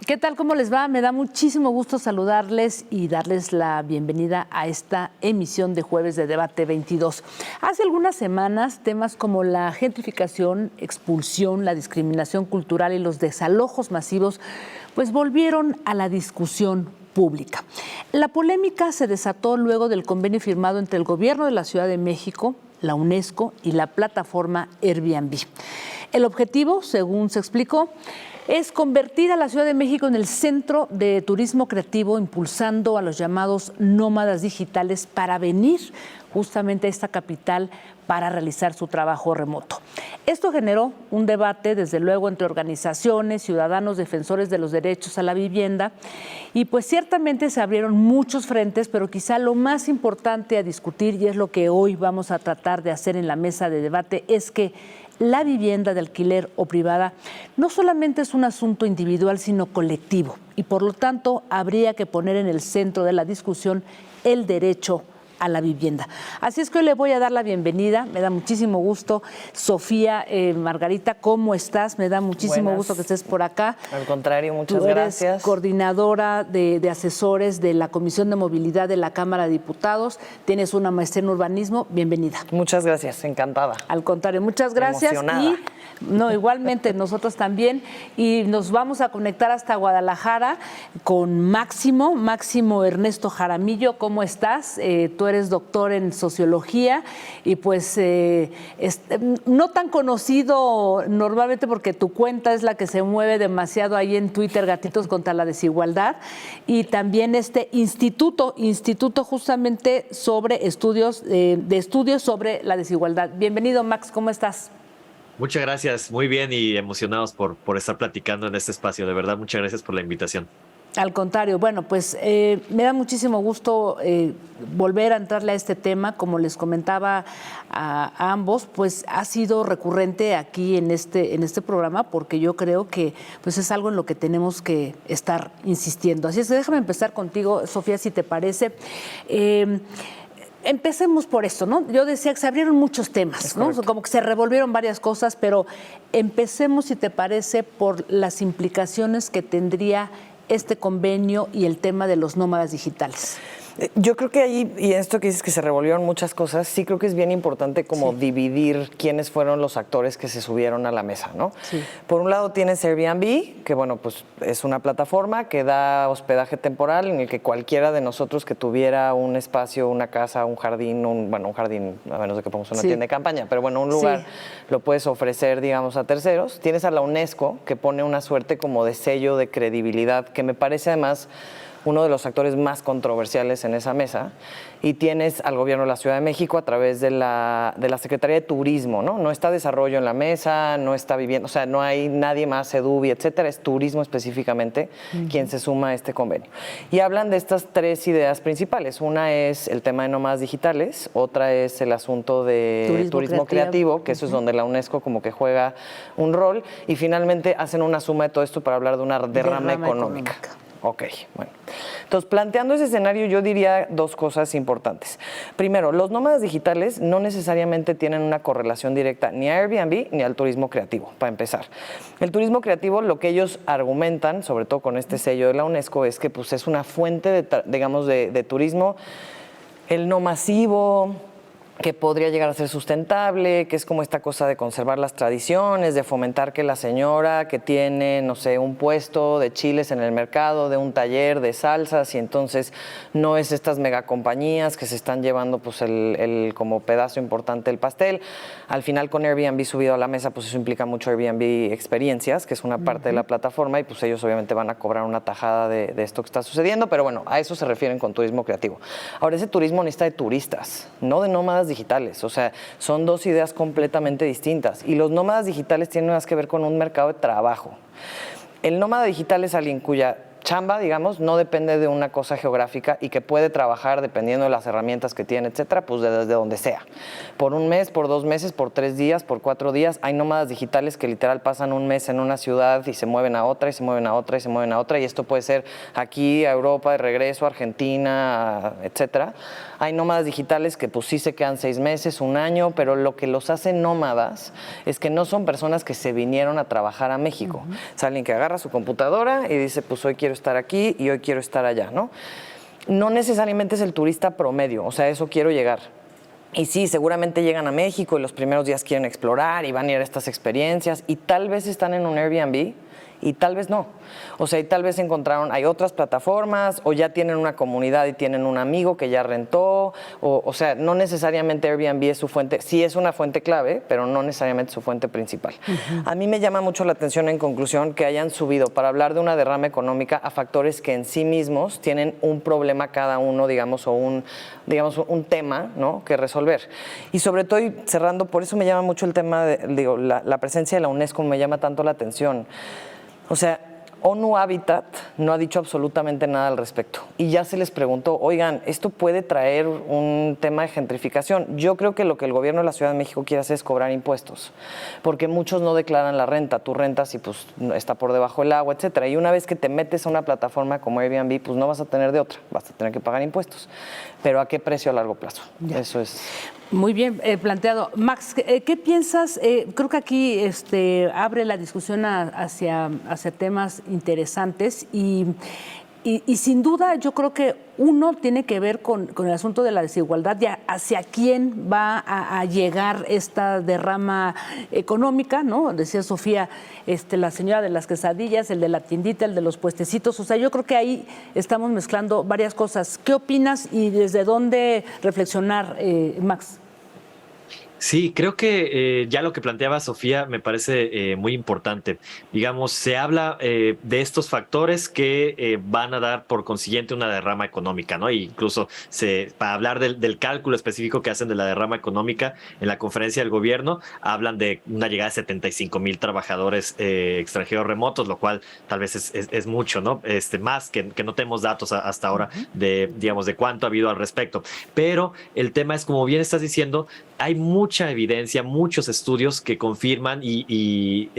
¿Qué tal? ¿Cómo les va? Me da muchísimo gusto saludarles y darles la bienvenida a esta emisión de Jueves de Debate 22. Hace algunas semanas, temas como la gentrificación, expulsión, la discriminación cultural y los desalojos masivos, pues volvieron a la discusión pública. La polémica se desató luego del convenio firmado entre el Gobierno de la Ciudad de México, la UNESCO y la plataforma Airbnb. El objetivo, según se explicó, es convertir a la Ciudad de México en el centro de turismo creativo, impulsando a los llamados nómadas digitales para venir justamente a esta capital para realizar su trabajo remoto. Esto generó un debate, desde luego, entre organizaciones, ciudadanos, defensores de los derechos a la vivienda, y pues ciertamente se abrieron muchos frentes, pero quizá lo más importante a discutir, y es lo que hoy vamos a tratar de hacer en la mesa de debate, es que la vivienda de alquiler o privada no solamente es un asunto individual, sino colectivo, y por lo tanto habría que poner en el centro de la discusión el derecho a la vivienda. Así es que hoy le voy a dar la bienvenida, me da muchísimo gusto. Sofía Margarita, ¿cómo estás? Me da muchísimo gusto que estés por acá. Al contrario, muchas gracias. Tú eres coordinadora de asesores de la Comisión de Movilidad de la Cámara de Diputados, tienes una maestría en urbanismo, bienvenida. Muchas gracias, encantada. Al contrario, muchas gracias. Emocionada. Igualmente, nosotros también, y nos vamos a conectar hasta Guadalajara con Máximo Ernesto Jaramillo. ¿Cómo estás? Tú eres doctor en sociología y pues no tan conocido normalmente porque tu cuenta es la que se mueve demasiado ahí en Twitter, Gatitos contra la Desigualdad, y también este instituto justamente sobre estudios sobre la desigualdad. Bienvenido, Max, ¿cómo estás? Muchas gracias, muy bien y emocionados por estar platicando en este espacio. De verdad, muchas gracias por la invitación. Al contrario, bueno, pues me da muchísimo gusto volver a entrarle a este tema. Como les comentaba a ambos, pues ha sido recurrente aquí en este programa, porque yo creo que pues es algo en lo que tenemos que estar insistiendo. Así es que déjame empezar contigo, Sofía, si te parece. Empecemos por esto, ¿no? Yo decía que se abrieron muchos temas, ¿no? Como que se revolvieron varias cosas, pero empecemos, si te parece, por las implicaciones que tendría este convenio y el tema de los nómadas digitales. Yo creo que ahí, y esto que dices que se revolvieron muchas cosas, sí creo que es bien importante como dividir quiénes fueron los actores que se subieron a la mesa, ¿no? Sí. Por un lado tienes Airbnb, que bueno, pues es una plataforma que da hospedaje temporal en el que cualquiera de nosotros que tuviera un espacio, una casa, un jardín, un jardín, a menos de que pongamos una tienda de campaña, pero bueno, un lugar lo puedes ofrecer, digamos, a terceros. Tienes a la UNESCO, que pone una suerte como de sello de credibilidad, que me parece además uno de los actores más controversiales en esa mesa, y tienes al Gobierno de la Ciudad de México a través de la Secretaría de Turismo, ¿no? No está desarrollo en la mesa, no está vivienda, o sea, no hay nadie más, Edubi, etcétera, es turismo específicamente quien se suma a este convenio. Y hablan de estas tres ideas principales. Una es el tema de nómadas digitales, otra es el asunto de turismo creativo, que eso es donde la UNESCO como que juega un rol, y finalmente hacen una suma de todo esto para hablar de una derrama económica. Ok, bueno. Entonces, planteando ese escenario, yo diría dos cosas importantes. Primero, los nómadas digitales no necesariamente tienen una correlación directa ni a Airbnb ni al turismo creativo, para empezar. El turismo creativo, lo que ellos argumentan, sobre todo con este sello de la UNESCO, es que pues, es una fuente, de turismo, el no masivo, que podría llegar a ser sustentable, que es como esta cosa de conservar las tradiciones, de fomentar que la señora que tiene, no sé, un puesto de chiles en el mercado, de un taller de salsas, y entonces no es estas megacompañías que se están llevando pues el como pedazo importante del pastel. Al final, con Airbnb subido a la mesa, pues eso implica mucho Airbnb Experiencias, que es una parte de la plataforma, y pues ellos obviamente van a cobrar una tajada de esto que está sucediendo, pero bueno, a eso se refieren con turismo creativo. Ahora, ese turismo necesita de turistas, no de nómadas digitales, o sea, son dos ideas completamente distintas, y los nómadas digitales tienen más que ver con un mercado de trabajo. El nómada digital es alguien cuya chamba, digamos, no depende de una cosa geográfica y que puede trabajar dependiendo de las herramientas que tiene, etcétera, pues desde donde sea. Por un mes, por 2 meses, por 3 días, por 4 días. Hay nómadas digitales que literal pasan un mes en una ciudad y se mueven a otra, y se mueven a otra, y se mueven a otra. Y esto puede ser aquí, a Europa, de regreso, a Argentina, etcétera. Hay nómadas digitales que pues sí se quedan 6 meses, 1 año, pero lo que los hace nómadas es que no son personas que se vinieron a trabajar a México. Es alguien que agarra su computadora y dice, pues hoy quiero estar aquí y hoy quiero estar allá, ¿no? No necesariamente es el turista promedio, o sea, eso quiero llegar. Y sí, seguramente llegan a México y los primeros días quieren explorar y van a ir a estas experiencias y tal vez están en un Airbnb y tal vez no. O sea, y tal vez encontraron, hay otras plataformas o ya tienen una comunidad y tienen un amigo que ya rentó. O sea, no necesariamente Airbnb es su fuente, sí es una fuente clave, pero no necesariamente su fuente principal. A mí me llama mucho la atención, en conclusión, que hayan subido para hablar de una derrama económica a factores que en sí mismos tienen un problema cada uno, digamos, o un tema, ¿no?, que resolver. Y sobre todo, y cerrando, por eso me llama mucho el tema de, la presencia de la UNESCO me llama tanto la atención. O sea, ONU Habitat no ha dicho absolutamente nada al respecto. Y ya se les preguntó, oigan, ¿esto puede traer un tema de gentrificación? Yo creo que lo que el gobierno de la Ciudad de México quiere hacer es cobrar impuestos, porque muchos no declaran la renta. Tú rentas y pues está por debajo del agua, etcétera. Y una vez que te metes a una plataforma como Airbnb, pues no vas a tener de otra, vas a tener que pagar impuestos. Pero ¿a qué precio a largo plazo? Ya. Eso es... Muy bien planteado. Max, ¿qué piensas? Creo que aquí abre la discusión hacia temas interesantes y sin duda yo creo que uno tiene que ver con el asunto de la desigualdad y hacia quién va a llegar esta derrama económica, ¿no? Decía Sofía, la señora de las quesadillas, el de la tiendita, el de los puestecitos. O sea, yo creo que ahí estamos mezclando varias cosas. ¿Qué opinas y desde dónde reflexionar, Max? Sí, creo que ya lo que planteaba Sofía me parece muy importante. Digamos, se habla de estos factores que van a dar por consiguiente una derrama económica, ¿no? E incluso para hablar del cálculo específico que hacen de la derrama económica en la conferencia del gobierno, hablan de una llegada de 75,000 trabajadores extranjeros remotos, lo cual tal vez es mucho, ¿no? Más que no tenemos datos hasta ahora digamos, de cuánto ha habido al respecto. Pero el tema es, como bien estás diciendo, hay mucha evidencia, muchos estudios que confirman y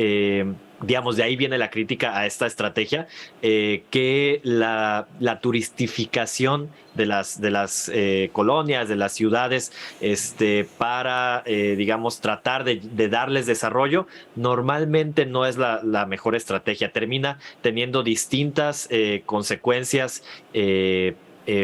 digamos, de ahí viene la crítica a esta estrategia, que la turistificación de las colonias, de las ciudades, para, digamos, tratar de darles desarrollo, normalmente no es la mejor estrategia. Termina teniendo distintas consecuencias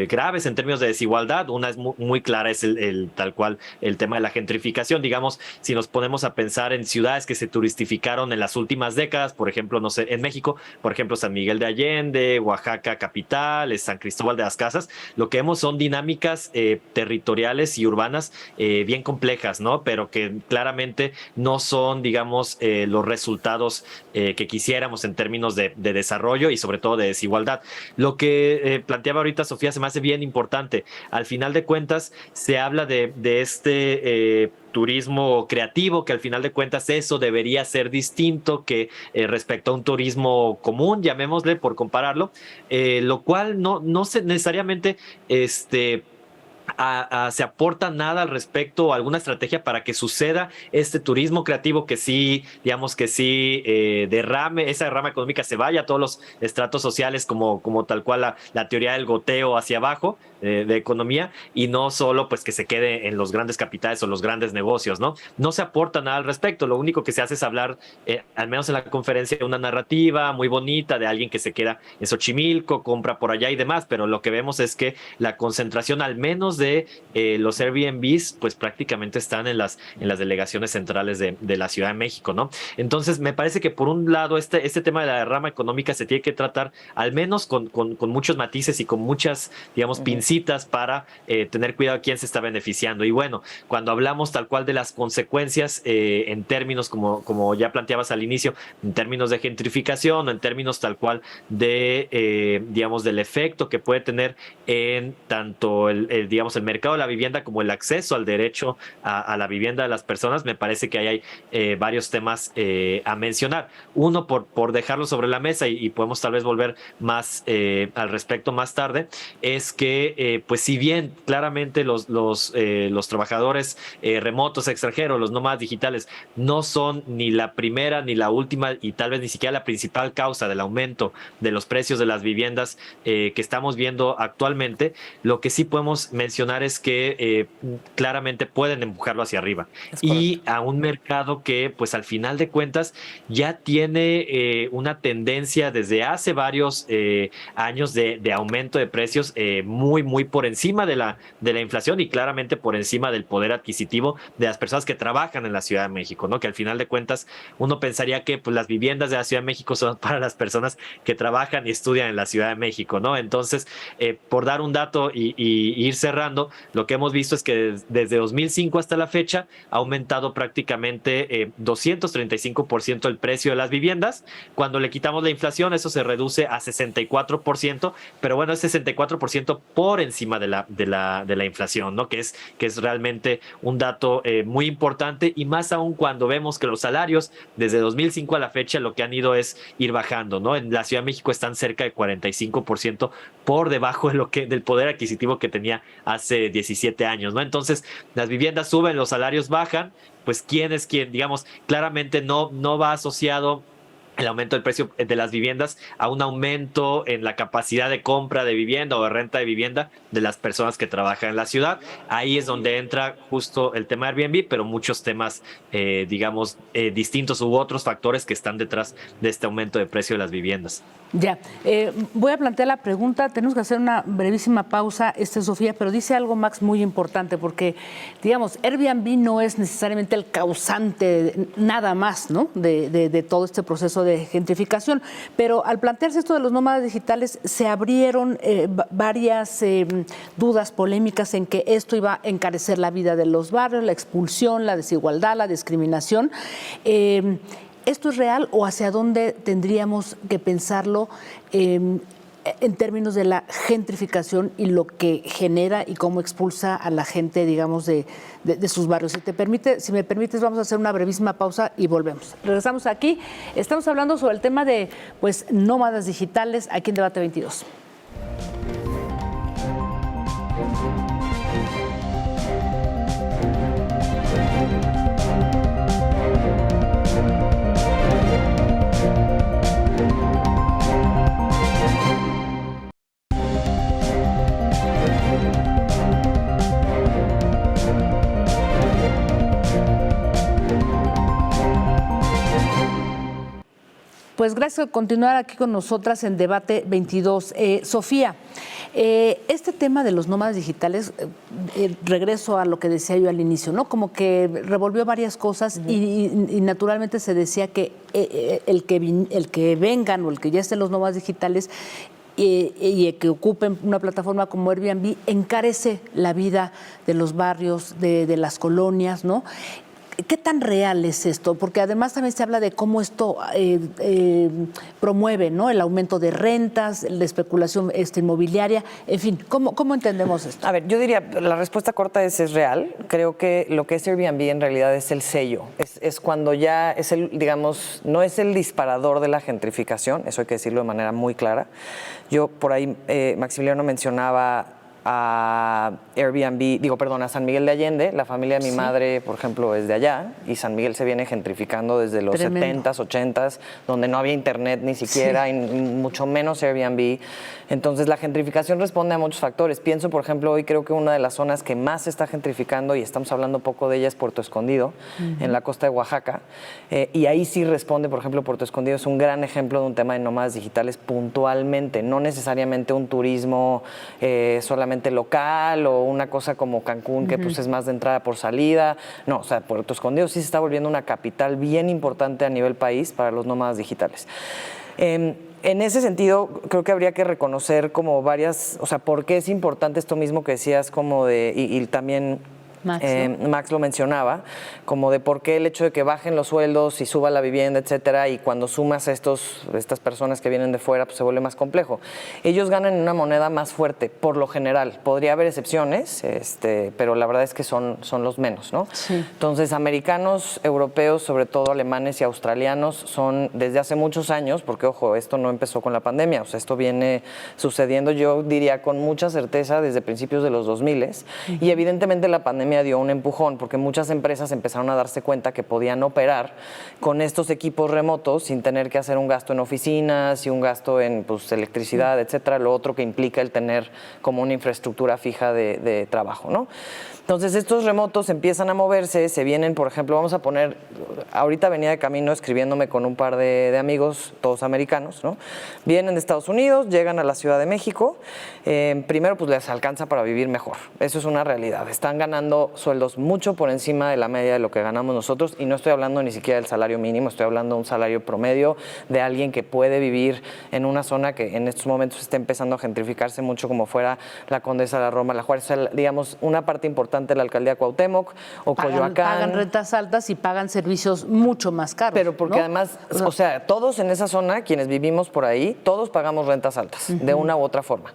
graves en términos de desigualdad. Una es muy clara, es tal cual el tema de la gentrificación. Digamos, si nos ponemos a pensar en ciudades que se turistificaron en las últimas décadas, por ejemplo, no sé, en México, por ejemplo, San Miguel de Allende, Oaxaca capital, San Cristóbal de las Casas, lo que vemos son dinámicas territoriales y urbanas bien complejas, ¿no? Pero que claramente no son, digamos, los resultados que quisiéramos en términos de desarrollo y sobre todo de desigualdad. Lo que planteaba ahorita Sofía se me hace bien importante. Al final de cuentas, se habla de turismo creativo, que al final de cuentas eso debería ser distinto que respecto a un turismo común, llamémosle por compararlo, lo cual no necesariamente se aporta nada al respecto, alguna estrategia para que suceda este turismo creativo que sí, digamos que sí esa derrama económica se vaya a todos los estratos sociales como tal cual la teoría del goteo hacia abajo de economía, y no solo pues que se quede en los grandes capitales o los grandes negocios, ¿no? No se aporta nada al respecto. Lo único que se hace es hablar, al menos en la conferencia, de una narrativa muy bonita de alguien que se queda en Xochimilco, compra por allá y demás, pero lo que vemos es que la concentración, al menos de los Airbnbs, pues prácticamente están en las delegaciones centrales de la Ciudad de México, ¿no? Entonces, me parece que por un lado este tema de la derrama económica se tiene que tratar al menos con muchos matices y con muchas, digamos, pincitas para tener cuidado de quién se está beneficiando. Y bueno, cuando hablamos tal cual de las consecuencias en términos, como ya planteabas al inicio, en términos de gentrificación o en términos tal cual de, digamos, del efecto que puede tener en tanto digamos, digamos, el mercado de la vivienda como el acceso al derecho a la vivienda de las personas, me parece que ahí hay varios temas a mencionar. Uno, por dejarlo sobre la mesa y podemos tal vez volver más al respecto más tarde, es que, pues si bien claramente los trabajadores remotos extranjeros, los nómadas digitales, no son ni la primera ni la última y tal vez ni siquiera la principal causa del aumento de los precios de las viviendas que estamos viendo actualmente, lo que sí podemos mencionar es que claramente pueden empujarlo hacia arriba y a un mercado que pues al final de cuentas ya tiene una tendencia desde hace varios años de aumento de precios muy por encima de la inflación y claramente por encima del poder adquisitivo de las personas que trabajan en la Ciudad de México, ¿no? Que al final de cuentas uno pensaría que pues, las viviendas de la Ciudad de México son para las personas que trabajan y estudian en la Ciudad de México, ¿no? Entonces, por dar un dato y ir cerrando, lo que hemos visto es que desde 2005 hasta la fecha ha aumentado prácticamente 235% el precio de las viviendas. Cuando le quitamos la inflación, eso se reduce a 64%, pero bueno, es 64% por encima de la inflación, ¿no? Que es realmente un dato muy importante y más aún cuando vemos que los salarios desde 2005 a la fecha lo que han ido es ir bajando, ¿no? En la Ciudad de México están cerca de 45% por debajo del poder adquisitivo que tenía hace 17 años, ¿no? Entonces, las viviendas suben, los salarios bajan, pues ¿quién es quién? Digamos, claramente no va asociado el aumento del precio de las viviendas a un aumento en la capacidad de compra de vivienda o de renta de vivienda de las personas que trabajan en la ciudad. Ahí es donde entra justo el tema de Airbnb, pero muchos temas, digamos, distintos u otros factores que están detrás de este aumento de precio de las viviendas. Ya, voy a plantear la pregunta, tenemos que hacer una brevísima pausa, Sofía, pero dice algo, Max, muy importante, porque, digamos, Airbnb no es necesariamente el causante nada más, ¿no?, de todo este proceso de gentrificación, pero al plantearse esto de los nómadas digitales, se abrieron varias dudas polémicas en que esto iba a encarecer la vida de los barrios, la expulsión, la desigualdad, la discriminación. ¿Esto es real o hacia dónde tendríamos que pensarlo en términos de la gentrificación y lo que genera y cómo expulsa a la gente, digamos, de sus barrios? Si me permites, vamos a hacer una brevísima pausa y volvemos. Regresamos aquí. Estamos hablando sobre el tema de, pues, nómadas digitales aquí en Debate 22. Pues gracias por continuar aquí con nosotras en Debate 22. Sofía, este tema de los nómadas digitales, regreso a lo que decía yo al inicio, ¿no? Como que revolvió varias cosas y naturalmente se decía que el que vengan o el que ya estén los nómadas digitales y que ocupen una plataforma como Airbnb encarece la vida de los barrios, de las colonias, ¿no? ¿Qué tan real es esto? Porque además también se habla de cómo esto promueve, ¿no?, el aumento de rentas, la especulación inmobiliaria, en fin, ¿cómo entendemos esto? A ver, yo diría, la respuesta corta es real. Creo que lo que es Airbnb en realidad es el sello. Es cuando ya es digamos, no es el disparador de la gentrificación, eso hay que decirlo de manera muy clara. Yo por ahí, Maximiliano mencionaba a a San Miguel de Allende. La familia de mi madre, por ejemplo, es de allá, y San Miguel se viene gentrificando desde los 70s, 80s, donde no había internet ni siquiera, y mucho menos Airbnb. Entonces, la gentrificación responde a muchos factores. Pienso, por ejemplo, hoy creo que una de las zonas que más se está gentrificando, y estamos hablando poco de ella, es Puerto Escondido, en la costa de Oaxaca. Y ahí sí responde, por ejemplo, Puerto Escondido es un gran ejemplo de un tema de nómadas digitales puntualmente, no necesariamente un turismo solamente local o una cosa como Cancún, que pues es más de entrada por salida. No, o sea, Puerto Escondido sí se está volviendo una capital bien importante a nivel país para los nómadas digitales. En ese sentido, creo que habría que reconocer como varias, o sea, por qué es importante esto mismo que decías, como de, y también Max lo mencionaba, como de por qué el hecho de que bajen los sueldos y suba la vivienda, etcétera, y cuando sumas a estas personas que vienen de fuera, pues se vuelve más complejo. Ellos ganan en una moneda más fuerte, por lo general. Podría haber excepciones, pero la verdad es que son los menos, ¿no? Sí. Entonces, americanos, europeos, sobre todo alemanes y australianos, son desde hace muchos años, porque ojo, esto no empezó con la pandemia, o sea, esto viene sucediendo, yo diría con mucha certeza, desde principios de los 2000, y evidentemente la pandemia dio un empujón, porque muchas empresas empezaron a darse cuenta que podían operar con estos equipos remotos sin tener que hacer un gasto en oficinas y un gasto en pues, electricidad, etcétera, lo otro que implica el tener como una infraestructura fija de trabajo, ¿no? Entonces, estos remotos empiezan a moverse, se vienen, por ejemplo, vamos a poner, ahorita venía de camino escribiéndome con un par de amigos, todos americanos, ¿no? Vienen de Estados Unidos, llegan a la Ciudad de México, primero pues les alcanza para vivir mejor, eso es una realidad, están ganando sueldos mucho por encima de la media de lo que ganamos nosotros, y no estoy hablando ni siquiera del salario mínimo, estoy hablando de un salario promedio de alguien que puede vivir en una zona que en estos momentos está empezando a gentrificarse mucho, como fuera la Condesa, la Roma, la Juárez, o sea, digamos, una parte importante de la alcaldía Cuauhtémoc o Coyoacán. Pagan rentas altas y pagan servicios mucho más caros. Pero porque además, o sea, todos en esa zona, quienes vivimos por ahí, todos pagamos rentas altas, de una u otra forma.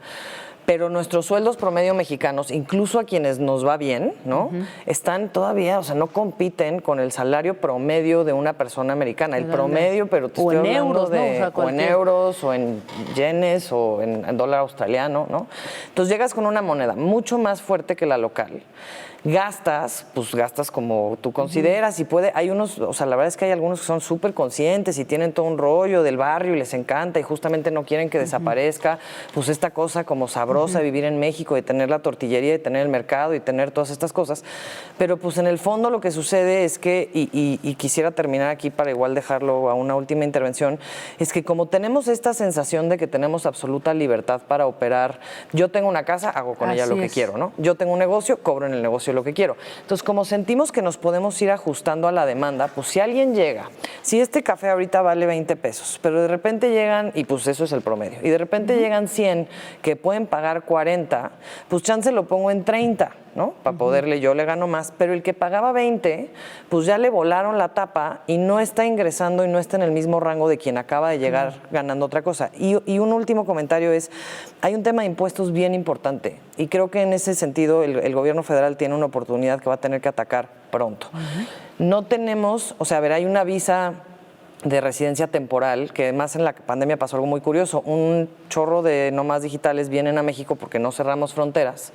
Pero nuestros sueldos promedio mexicanos, incluso a quienes nos va bien, ¿no? Están todavía, o sea, no compiten con el salario promedio de una persona americana. El promedio, pero te estoy hablando euros, de, ¿no? o en euros, o en yenes, o en dólar australiano, ¿no? Entonces llegas con una moneda mucho más fuerte que la local. Gastas como tú consideras y hay unos, o sea, la verdad es que hay algunos que son súper conscientes y tienen todo un rollo del barrio y les encanta y justamente no quieren que desaparezca, pues esta cosa como sabrosa de vivir en México, de tener la tortillería, de tener el mercado y tener todas estas cosas, pero pues en el fondo lo que sucede es que, y quisiera terminar aquí para igual dejarlo a una última intervención, es que como tenemos esta sensación de que tenemos absoluta libertad para operar, yo tengo una casa, hago con ella lo que quiero, ¿no? Yo tengo un negocio, cobro en el negocio lo que quiero. Entonces, como sentimos que nos podemos ir ajustando a la demanda, pues si alguien llega, si este café ahorita vale 20 pesos, pero de repente llegan, y pues eso es el promedio, y de repente llegan 100 que pueden pagar 40, pues chance lo pongo en 30, ¿no? Para poderle, yo le gano más, pero el que pagaba 20, pues ya le volaron la tapa y no está ingresando y no está en el mismo rango de quien acaba de llegar ganando otra cosa. Y un último comentario es, hay un tema de impuestos bien importante y creo que en ese sentido el gobierno federal tiene una oportunidad que va a tener que atacar pronto. No tenemos, o sea, a ver, hay una visa de residencia temporal, que además en la pandemia pasó algo muy curioso. Un chorro de nómadas digitales vienen a México porque no cerramos fronteras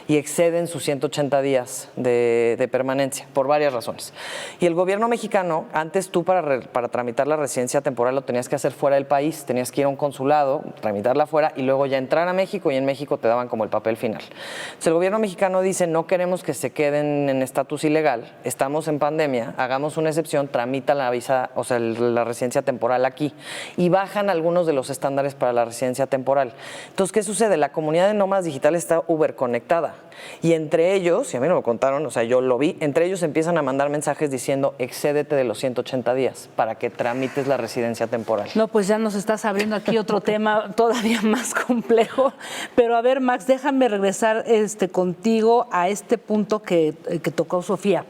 y exceden sus 180 días de permanencia, por varias razones. Y el gobierno mexicano, antes tú para tramitar la residencia temporal lo tenías que hacer fuera del país, tenías que ir a un consulado, tramitarla fuera y luego ya entrar a México y en México te daban como el papel final. Entonces el gobierno mexicano dice, no queremos que se queden en estatus ilegal, estamos en pandemia, hagamos una excepción, tramita la visa, o sea, la residencia temporal aquí y bajan algunos de los estándares para la residencia temporal. Entonces, ¿qué sucede? La comunidad de nómadas digitales está uber conectada y entre ellos, y a mí no me contaron, o sea, yo lo vi, entre ellos empiezan a mandar mensajes diciendo excédete de los 180 días para que tramites la residencia temporal. No, pues ya nos estás abriendo aquí otro tema todavía más complejo, pero a ver, Max, déjame regresar contigo a este punto que tocó Sofía.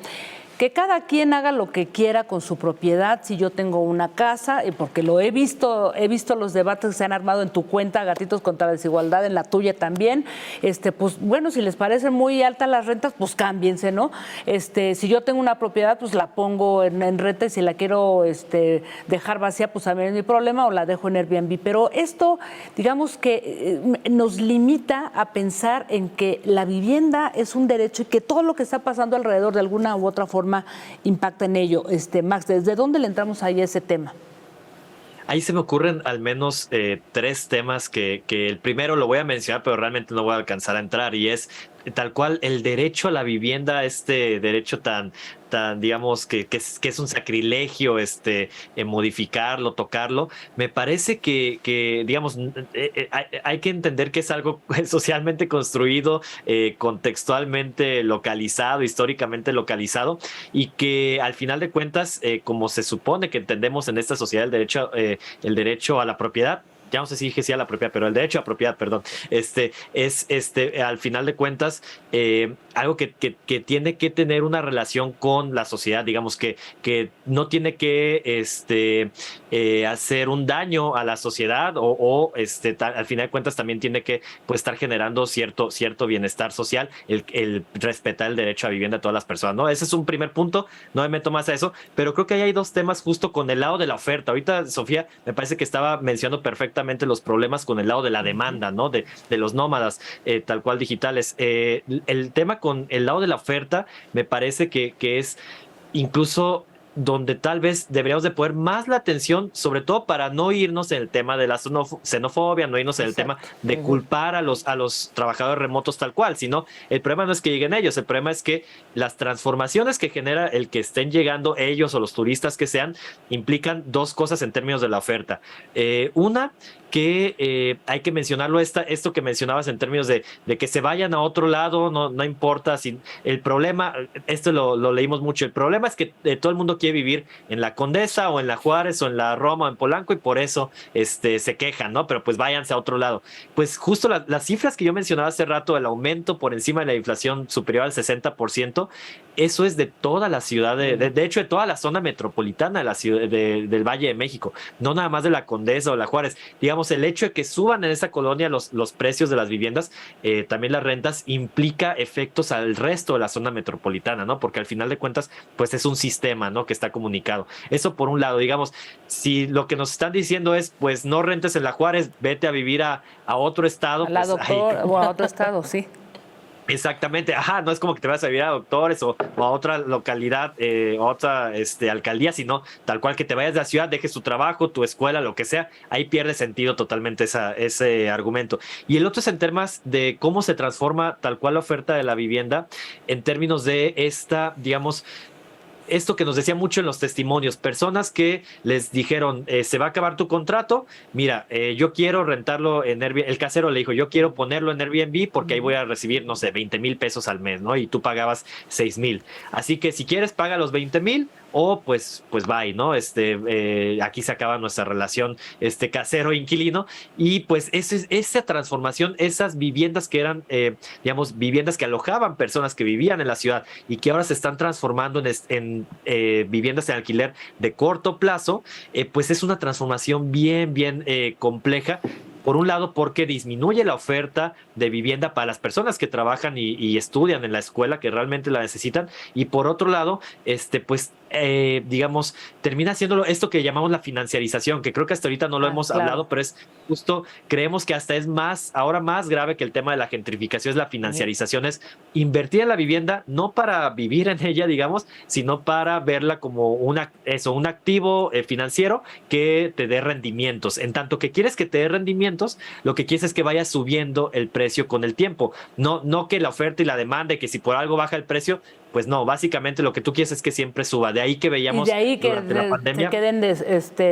Que cada quien haga lo que quiera con su propiedad. Si yo tengo una casa, porque lo he visto los debates que se han armado en tu cuenta, Gatitos contra la Desigualdad, en la tuya también, pues bueno, si les parecen muy altas las rentas, pues cámbiense, ¿no? Si yo tengo una propiedad, pues la pongo en renta y si la quiero dejar vacía, pues a mí es mi problema o la dejo en Airbnb. Pero esto, digamos que nos limita a pensar en que la vivienda es un derecho y que todo lo que está pasando alrededor de alguna u otra forma impacta en ello. Max, ¿desde dónde le entramos ahí a ese tema? Ahí se me ocurren al menos 3 temas que el primero lo voy a mencionar, pero realmente no voy a alcanzar a entrar, y es tal cual el derecho a la vivienda, este derecho tan digamos que es un sacrilegio modificarlo, tocarlo. Me parece que digamos hay que entender que es algo socialmente construido, contextualmente localizado, históricamente localizado, y que al final de cuentas, como se supone que entendemos en esta sociedad el derecho a la propiedad, ya no sé si dije sí a la propiedad, pero el derecho a propiedad, perdón, es al final de cuentas algo que tiene que tener una relación con la sociedad, digamos que no tiene que hacer un daño a la sociedad al final de cuentas también tiene que pues estar generando cierto bienestar social, el respetar el derecho a vivienda de todas las personas, ¿no? Ese es un primer punto, no me meto más a eso, pero creo que ahí hay dos temas justo con el lado de la oferta. Ahorita Sofía me parece que estaba mencionando perfectamente los problemas con el lado de la demanda, ¿no? De los nómadas, tal cual digitales. El tema con el lado de la oferta me parece que es incluso donde tal vez deberíamos de poner más la atención, sobre todo para no irnos en el tema de la xenofobia, no irnos en el tema de culpar a los trabajadores remotos tal cual, sino el problema no es que lleguen ellos, el problema es que las transformaciones que genera el que estén llegando ellos o los turistas que sean, implican dos cosas en términos de la oferta. Una, que hay que mencionarlo, esto que mencionabas en términos de que se vayan a otro lado, no importa si el problema, esto lo leímos mucho, el problema es que todo el mundo quiere vivir en la Condesa o en la Juárez o en la Roma o en Polanco y por eso se quejan, ¿no? Pero pues váyanse a otro lado. Pues justo las cifras que yo mencionaba hace rato, el aumento por encima de la inflación superior al 60%, eso es de toda la ciudad, de hecho de toda la zona metropolitana de la ciudad, del Valle de México, no nada más de la Condesa o la Juárez. Digamos, el hecho de que suban en esa colonia los precios de las viviendas, también las rentas, implica efectos al resto de la zona metropolitana, ¿no? Porque al final de cuentas, pues es un sistema, ¿no? Que está comunicado. Eso por un lado, digamos, si lo que nos están diciendo es, pues no rentes en la Juárez, vete a vivir a otro estado. A la pues, Doctor, o a otro estado, sí. Exactamente, no es como que te vas a vivir a Doctores o a otra localidad, otra alcaldía, sino tal cual que te vayas de la ciudad, dejes tu trabajo, tu escuela, lo que sea, ahí pierde sentido totalmente ese argumento. Y el otro es en temas de cómo se transforma tal cual la oferta de la vivienda en términos de digamos, esto que nos decía mucho en los testimonios, personas que les dijeron, se va a acabar tu contrato, mira, yo quiero rentarlo en Airbnb, el casero le dijo, yo quiero ponerlo en Airbnb porque ahí voy a recibir, no sé, 20,000 pesos al mes, ¿no? Y tú pagabas 6,000. Así que si quieres, paga los 20,000 o pues bye, ¿no? Aquí se acaba nuestra relación, casero-inquilino, y pues esa transformación, esas viviendas que eran, digamos, viviendas que alojaban personas que vivían en la ciudad y que ahora se están transformando en viviendas en alquiler de corto plazo, pues es una transformación bien compleja. Por un lado, porque disminuye la oferta de vivienda para las personas que trabajan y estudian en la escuela, que realmente la necesitan. Y por otro lado, digamos, termina haciéndolo esto que llamamos la financiarización, que creo que hasta ahorita no lo hemos hablado, pero es justo, creemos que hasta es ahora más grave que el tema de la gentrificación, es la financiarización, es invertir en la vivienda, no para vivir en ella, digamos, sino para verla como un activo financiero que te dé rendimientos. En tanto que quieres que te dé rendimientos, lo que quieres es que vaya subiendo el precio con el tiempo, no que la oferta y la demanda, y que si por algo baja el precio, pues no, básicamente lo que tú quieres es que siempre suba. De ahí que veíamos, y de ahí que durante la pandemia, se queden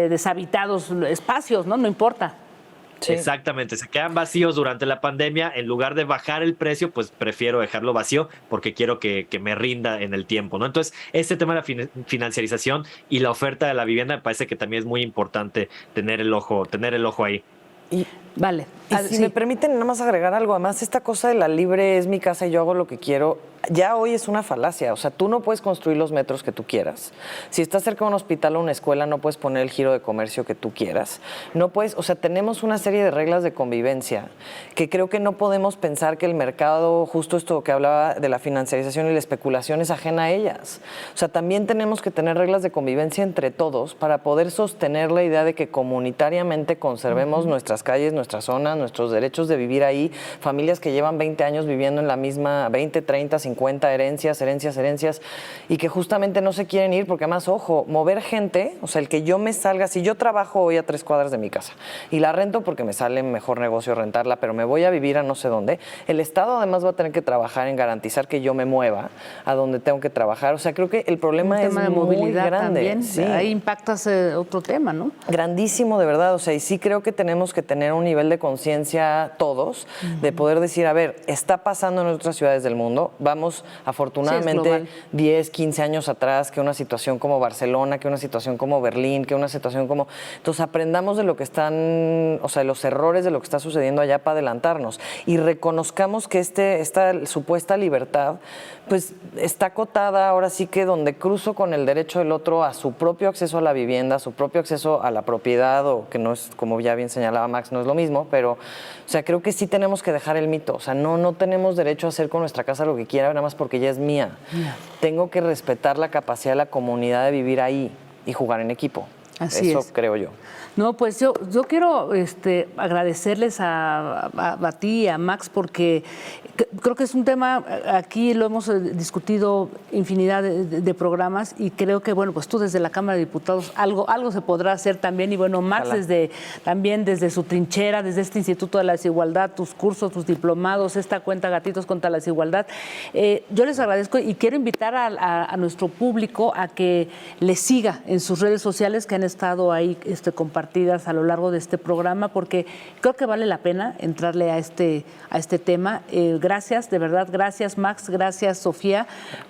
deshabitados espacios, ¿no? No importa. Sí. Exactamente, se quedan vacíos durante la pandemia. En lugar de bajar el precio, pues prefiero dejarlo vacío porque quiero que me rinda en el tiempo, ¿no? Entonces, este tema de la financiarización y la oferta de la vivienda me parece que también es muy importante tener el ojo ahí. Vale. Y si me permiten nada más agregar algo, además esta cosa de la libre es mi casa y yo hago lo que quiero, ya hoy es una falacia. O sea, tú no puedes construir los metros que tú quieras. Si estás cerca de un hospital o una escuela, no puedes poner el giro de comercio que tú quieras. No puedes, o sea, tenemos una serie de reglas de convivencia que creo que no podemos pensar que el mercado, justo esto que hablaba de la financiarización y la especulación, es ajena a ellas. O sea, también tenemos que tener reglas de convivencia entre todos para poder sostener la idea de que comunitariamente conservemos nuestras calles, nuestras zonas, nuestros derechos de vivir ahí, familias que llevan 20 años viviendo en la misma, 20, 30, 50 herencias, y que justamente no se quieren ir porque además, ojo, mover gente, o sea, el que yo me salga, si yo trabajo hoy a 3 cuadras de mi casa y la rento porque me sale mejor negocio rentarla, pero me voy a vivir a no sé dónde, el Estado además va a tener que trabajar en garantizar que yo me mueva a donde tengo que trabajar. O sea, creo que el problema es de muy movilidad grande. También. Sí. Ahí impactas otro tema, ¿no? Grandísimo, de verdad. O sea, y sí creo que tenemos que tener un nivel de conciencia conciencia todos, de poder decir, a ver, está pasando en otras ciudades del mundo, vamos afortunadamente 10, 15 años atrás que una situación como Barcelona, que una situación como Berlín, que una situación como... Entonces aprendamos de lo que están, o sea, los errores de lo que está sucediendo allá para adelantarnos y reconozcamos que esta supuesta libertad pues está acotada ahora sí que donde cruzo con el derecho del otro a su propio acceso a la vivienda, a su propio acceso a la propiedad, o que no es, como ya bien señalaba Max, no es lo mismo, pero, o sea, creo que sí tenemos que dejar el mito. O sea, no tenemos derecho a hacer con nuestra casa lo que quiera, nada más porque ya es mía. Tengo que respetar la capacidad de la comunidad de vivir ahí y jugar en equipo. Eso creo yo. No, pues yo quiero agradecerles a ti y a Max, porque creo que es un tema, aquí lo hemos discutido infinidad de programas, y creo que, bueno, pues tú desde la Cámara de Diputados algo se podrá hacer también, y bueno, Max también desde su trinchera, desde este Instituto de la Desigualdad, tus cursos, tus diplomados, esta cuenta Gatitos contra la Desigualdad. Yo les agradezco y quiero invitar a nuestro público a que les siga en sus redes sociales que han estado ahí compartidas a lo largo de este programa, porque creo que vale la pena entrarle a este tema. Gracias, de verdad, gracias Max, gracias Sofía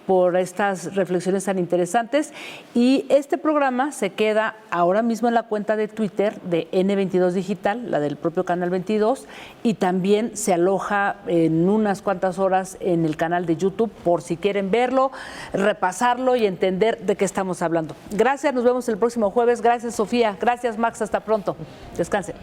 por estas reflexiones tan interesantes. Y este programa se queda ahora mismo en la cuenta de Twitter de N22 Digital, la del propio Canal 22, y también se aloja en unas cuantas horas en el canal de YouTube por si quieren verlo, repasarlo y entender de qué estamos hablando. Gracias, nos vemos el próximo jueves. Gracias Sofía, gracias Max, hasta pronto. Descansen.